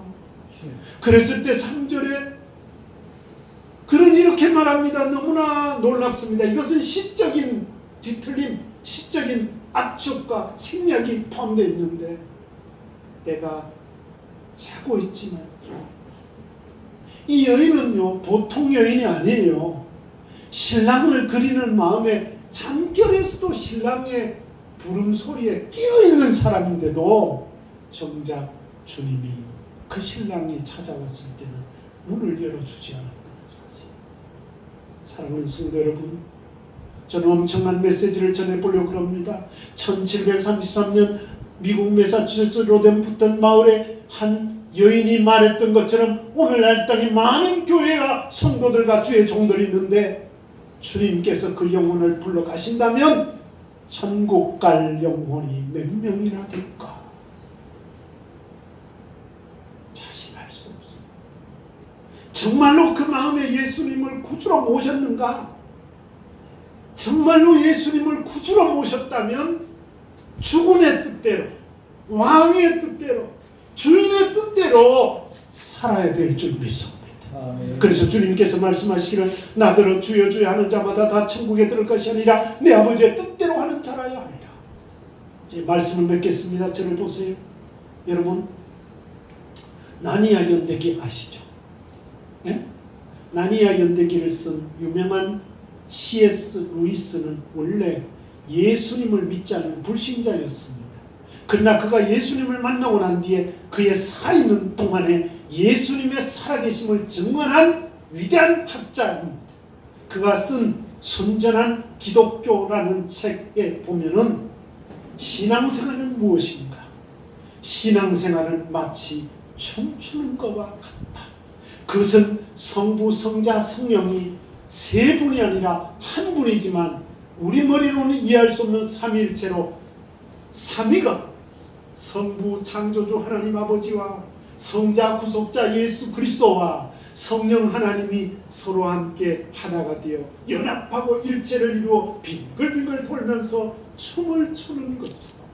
그랬을 때 3절에 그는 이렇게 말합니다. 너무나 놀랍습니다. 이것은 시적인 뒤틀림, 시적인 압축과 생략이 포함되어 있는데 내가 자고 있지만 이 여인은요 보통 여인이 아니에요. 신랑을 그리는 마음에 잠결에서도 신랑의 부름소리에 깨어있는 사람인데도 정작 주님이 그 신랑이 찾아왔을 때는 문을 열어주지 않았다는 사실. 사랑하는 성도 여러분, 저는 엄청난 메시지를 전해보려고 합니다. 1733년 미국 매사추세츠 로덴푸튼 마을에 한 여인이 말했던 것처럼 오늘날 땅에 많은 교회와 성도들과 주의 종들이 있는데 주님께서 그 영혼을 불러 가신다면 천국 갈 영혼이 몇 명이나 될까? 자신할 수 없습니다. 정말로 그 마음에 예수님을 구주로 모셨는가? 정말로 예수님을 구주로 모셨다면 주군의 뜻대로, 왕의 뜻대로, 주인의 뜻대로 살아야 될 줄 믿습니다. 아멘. 그래서 주님께서 말씀하시기를 나더러 주여 주여 하는 자마다 다 천국에 들을 것이 아니라 내 아버지의 뜻대로 하는 자라야 하리라. 이제 말씀을 맺겠습니다. 저를 보세요. 여러분, 나니아 연대기 아시죠? 네? 나니아 연대기를 쓴 유명한 C.S. 루이스는 원래 예수님을 믿지 않는 불신자였습니다. 그러나 그가 예수님을 만나고 난 뒤에 그의 살아있는 동안에 예수님의 살아계심을 증언한 위대한 학자입니다. 그가 쓴 순전한 기독교라는 책에 보면은 신앙생활은 무엇인가? 신앙생활은 마치 춤추는 것과 같다. 그것은 성부, 성자, 성령이 세 분이 아니라 한 분이지만 우리 머리로는 이해할 수 없는 삼위일체로 삼위가 성부 창조주 하나님 아버지와 성자 구속자 예수 그리스도와 성령 하나님이 서로 함께 하나가 되어 연합하고 일체를 이루어 빙글빙글 돌면서 춤을 추는 것처럼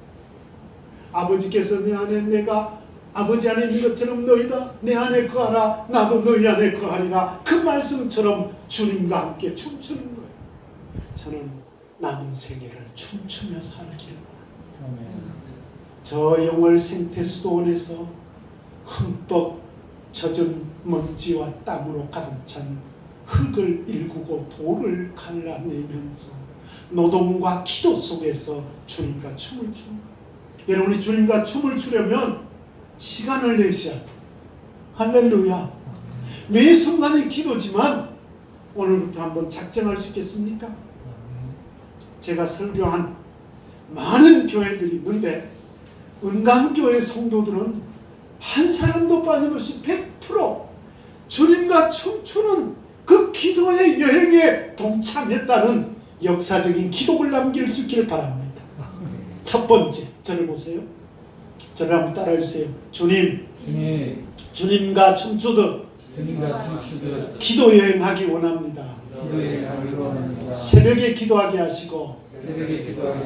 아버지께서 내 안에 내가 아버지 안에 있는 것처럼 너희다 내 안에 거하라 나도 너희 안에 거하리라 그 말씀처럼 주님과 함께 춤추는 거예요. 저는 남은 생애를 춤추며 살기를 바랍니다. 아멘. 저 영월 생태수도원에서 흠뻑 젖은 먼지와 땀으로 가득 찬 흙을 일구고 돌을 갈라내면서 노동과 기도 속에서 주님과 춤을 추는 거예요. 여러분이 주님과 춤을 추려면 시간을 내셔야 돼요. 할렐루야. 매 순간이 기도지만 오늘부터 한번 작정할 수 있겠습니까? 제가 설교한 많은 교회들이 있는데 은강교회 성도들은 한 사람도 빠짐없이 100% 주님과 춤추는 그 기도의 여행에 동참했다는 역사적인 기록을 남길 수 있기를 바랍니다. 첫 번째, 저를 보세요. 저를 한번 따라해 주세요. 주님과 춤추듯 기도 여행하기 원합니다. 새벽에 기도하게 하시고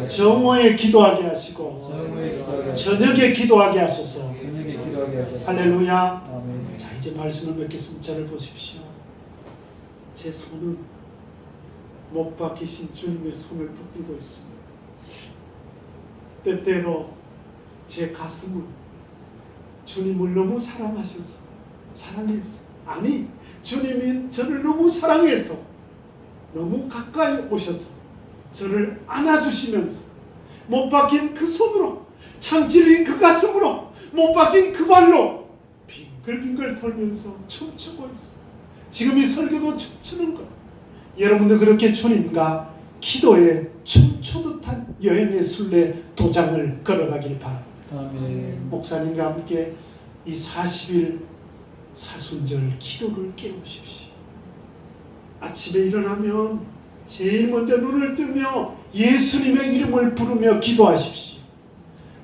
정오에 기도하게 하시고 저녁에 기도하게 하소서. 할렐루야. 자, 이제 말씀을 맺겠습니다. 저를 보십시오. 제 손은 못 박히신 주님의 손을 붙들고 있습니다. 때때로 제 가슴은 주님을 너무 사랑해서 아니 주님이 저를 너무 사랑해서 너무 가까이 오셔서 저를 안아주시면서 못 박힌 그 손으로 참 찔린 그 가슴으로 못 박힌 그 발로 빙글빙글 돌면서 춤추고 있어요. 지금 이 설교도 춤추는 거예요. 여러분도 그렇게 주님과 기도에 춤추듯한 여행의 순례 도장을 걸어가길 바랍니다. 아멘. 목사님과 함께 이 40일 사순절 기도를 깨우십시오. 아침에 일어나면 제일 먼저 눈을 뜨며 예수님의 이름을 부르며 기도하십시오.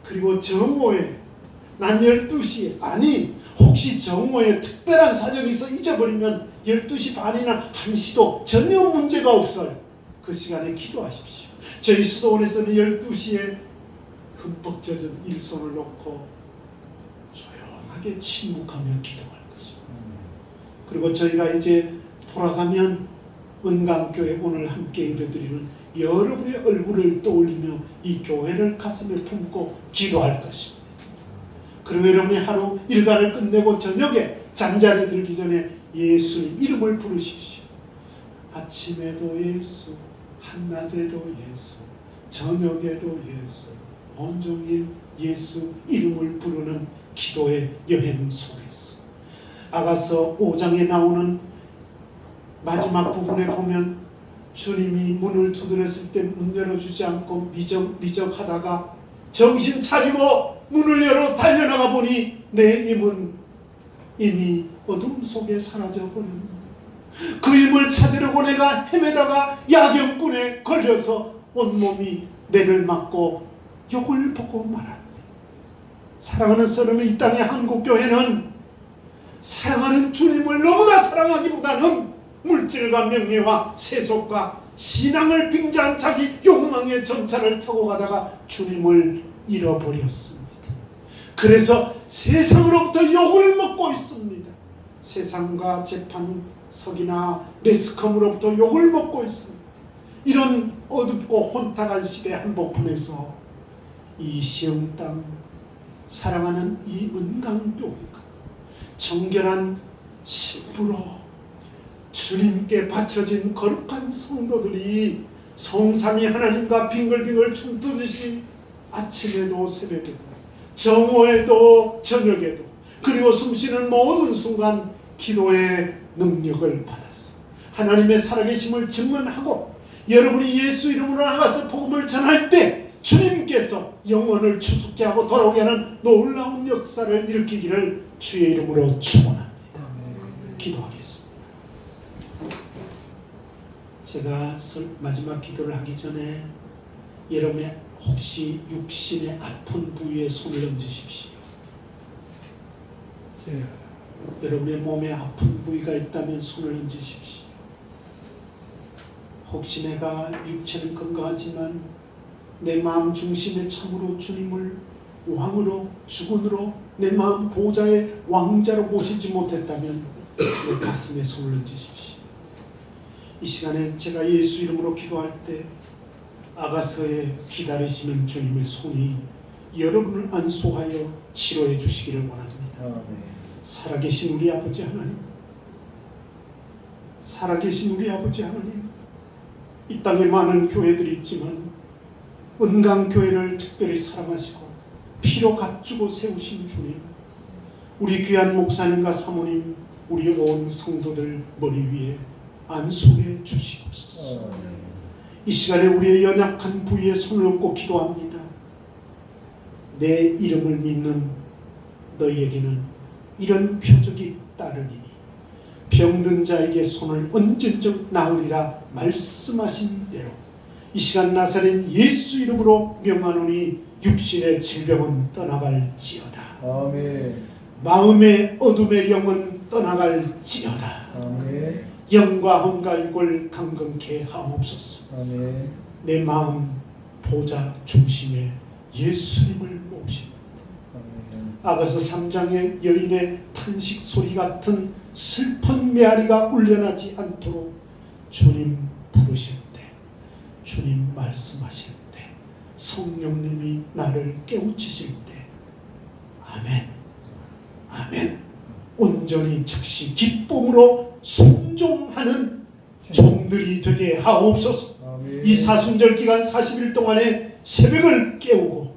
그리고 정오에 난 12시에 아니 혹시 정오에 특별한 사정이 있어 잊어버리면 12시 반이나 1시도 전혀 문제가 없어요. 그 시간에 기도하십시오. 저희 수도원에서는 12시에 흠뻑 젖은 일손을 놓고 조용하게 침묵하며 기도할 것입니다. 그리고 저희가 이제 돌아가면 은강교회 오늘 함께 예배드리는 여러분의 얼굴을 떠올리며 이 교회를 가슴에 품고 기도할 것입니다. 그리고 여러분이 하루 일과를 끝내고 저녁에 잠자리 들기 전에 예수님 이름을 부르십시오. 아침에도 예수, 한낮에도 예수, 저녁에도 예수, 온종일 예수 이름을 부르는 기도의 여행 속에서 아가서 5장에 나오는 마지막 부분에 보면 주님이 문을 두드렸을 때 문 열어주지 않고 미적하다가 정신 차리고 문을 열어 달려나가 보니 내 힘은 이미 어둠 속에 사라져버렸는데 그 힘을 찾으려고 내가 헤매다가 야경꾼에 걸려서 온몸이 매를 맞고 욕을 보고 말았네. 사랑하는 사람의 이 땅의 한국교회는 사랑하는 주님을 너무나 사랑하기보다는 물질과 명예와 세속과 신앙을 빙자한 자기 욕망의 전차를 타고 가다가 주님을 잃어버렸습니다. 그래서 세상으로부터 욕을 먹고 있습니다. 세상과 재판석이나 매스컴으로부터 욕을 먹고 있습니다. 이런 어둡고 혼탁한 시대 한복판에서 이 시흥 땅 사랑하는 이 은강교회가 정결한 신부로 주님께 바쳐진 거룩한 성도들이 성삼위 하나님과 빙글빙글 춤추듯이 아침에도 새벽에도 정오에도 저녁에도 그리고 숨쉬는 모든 순간 기도의 능력을 받아서 하나님의 살아계심을 증언하고 여러분이 예수 이름으로 나가서 복음을 전할 때 주님께서 영혼을 추수케 하고 돌아오게 하는 놀라운 역사를 일으키기를 주의 이름으로 축원합니다. 기도하겠습니다. 제가 마지막 기도를 하기 전에 여러분의 혹시 육신의 아픈 부위에 손을 얹으십시오. 여러분의 몸에 아픈 부위가 있다면 손을 얹으십시오. 혹시 내가 육체는 건강하지만 내 마음 중심에 참으로 주님을 왕으로 주군으로 내 마음 보좌의 왕자로 모시지 못했다면 내 가슴에 손을 얹으십시오. 이 시간에 제가 예수 이름으로 기도할 때 아가서에 기다리시는 주님의 손이 여러분을 안수하여 치료해 주시기를 원합니다. 아멘. 살아계신 우리 아버지 하나님, 살아계신 우리 아버지 하나님, 이 땅에 많은 교회들이 있지만 은강교회를 특별히 사랑하시고 피로 값주고 세우신 주님, 우리 귀한 목사님과 사모님, 우리 온 성도들 머리 위에 안수해 주시옵소서. 이 시간에 우리의 연약한 부위에 손을 얹고 기도합니다. 내 이름을 믿는 너희에게는 이런 표적이 따르리니 병든 자에게 손을 얹은즉 나으리라 말씀하신 대로 이 시간 나사렛 예수 이름으로 명하노니 육신의 질병은 떠나갈지어다. 아멘. 마음의 어둠의 영은 떠나갈지어다. 아멘. 영과 혼과 육을 강건케 하옵소서. 아멘. 내 마음 보좌 중심에 예수님을 모십니다. 아멘. 아가서 3장의 여인의 탄식 소리 같은 슬픈 메아리가 울려나지 않도록 주님 부르실 때, 주님 말씀하실 때, 성령님이 나를 깨우치실 때, 아멘, 아멘, 온전히 즉시 기쁨으로 순종하는 종들이 되게 하옵소서. 아멘. 이 사순절 기간 40일 동안에 새벽을 깨우고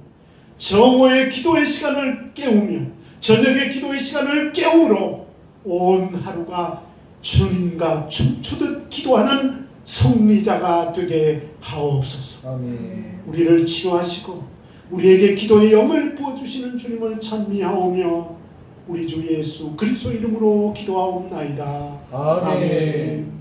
정오의 기도의 시간을 깨우며 저녁의 기도의 시간을 깨우므로 온 하루가 주님과 춤추듯 기도하는 성리자가 되게 하옵소서. 아멘. 우리를 치료하시고 우리에게 기도의 영을 부어주시는 주님을 찬미하오며 우리 주 예수 그리스도 이름으로 기도하옵나이다. 아멘.